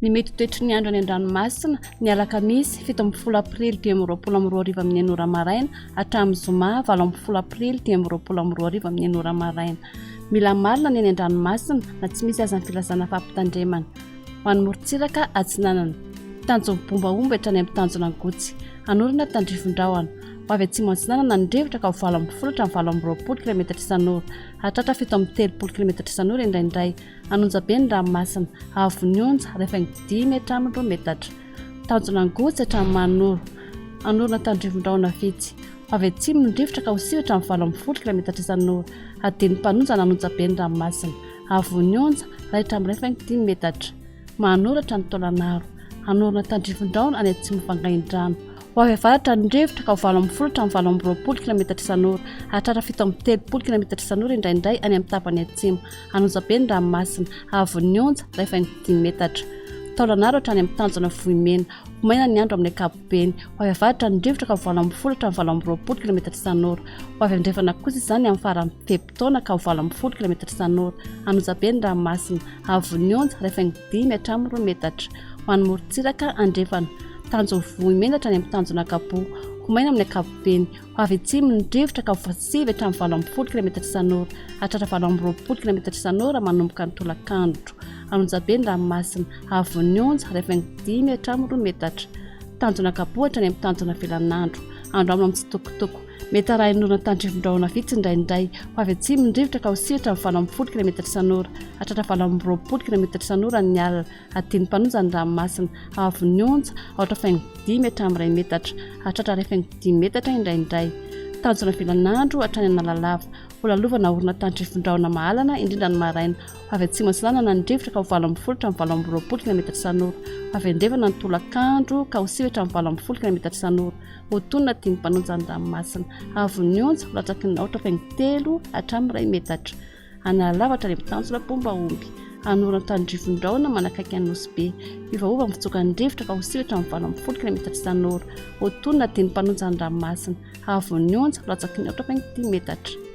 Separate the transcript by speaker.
Speaker 1: Ny mety toetry ny andro any an-dranomasina ny alakamisy 7 aprily 2022 amin'ny enora maraina hatramin'ny zoma 9 aprily 2022 amin'ny enora maraina. Mila marina ny any an-dranomasina na tsy misy azan'ny filazana fampitandremana. Ho an'ny morontsiraka atsinanana tanjon'ny bombaomba hatrany amin'ny tanjona gotsy anorina tandrifon-drahona ho avy atsimo atsinanana ny rivotra ka ho 20 hatramin'ny 20 km isan'ora hatratra 7 km isan'ora indraindray anonja be ny ranomasina avy ny onja rehefa 5 hatramin'ny 2 metatra tanjona gotsy hatramin'ny manoro anorina tandrifon-drahona vitsy ho avy atsimo ny rivotra ka ho 9 hatramin'ny 20 km isan'ora adiny mpanonja nanonja be ny ranomasina avy ny onja rehefa 5 metatra manoratra ny taolanaro anorina tandrifon-drahona any atsimo vangain-drano ho avy avaratra ny rivotra ka ho 20 hatramin'ny 20 km isan'ora hatratra 7 km isan'ora indraindray any amin'ny tapany atsimo anonja be ny ranomasina avy ny onja rehefa 5 metatra taolanaro hatrany amin'ny tanjona vohimena ho maina ny andro amin'ny akapobeny ho avy avaratra ny rivotra ka ho 20 hatramin'ny 20 km isan'ora ho avy andrefana kosa izany amin'ny farany pepitaona ka ho 20 km isan'ora anonja be ny ranomasina avy ny onja rehefa 5 hatramin'ny 2 metatra ho an'ny morontsiraka andrefana tanjona vohimena hatrany amin'ny tanjona kapo ho maina amin'ny akapobeny ho avy atsimo ny rivotra ka ho 7 hatramin'ny 20 km isan'ora hatratra 20 km isan'ora manomboka ny tolakandro anonja be ny ranomasina avy ny onja rehefa 5 hatramin'ny 2 metatra tanjona kapo hatrany amin'ny tanjona velanandro andro amina mitsitokotoko mety arahin'orona tandrifon-drahona vitsy indraindray ho avy atsimo ny rivotra ka ho 7 hatramin'ny 20 km isan'ora hatratra 20 km isan'ora ny alina adiny mpanonja ny ranomasina avy ny onja ohatra 5 hatramin'ny 2 metatra hatratra rehefa 5 metatra indraindray tanjona velanandro hatrany analalava ho lalovana orona tandrifon-drahona mahalana indrindra ny maraina ho avy atsimo atsinanana ny rivotra ka ho 20 hatramin'ny 20 km isan'ora ho avy andrefana ny tolakandro ka ho 7 hatramin'ny 20 km isan'ora ho tonona dimy mpanonja ny ranomasina avy ny onja ho latsaky ny ohatra 3 hatramin'ny 2 metatra analalava hatrany amin'ny tanjona bombaomby anorona tandrifon-drahona manakaiky ny nosy be ivaova amin'ny fitsoka ny rivotra ka ho 7 hatramin'ny 20 km isan'ora ho tonona dimy mpanonja ny ranomasina avy ny onja ho latsaky ny ohatra 10 metatra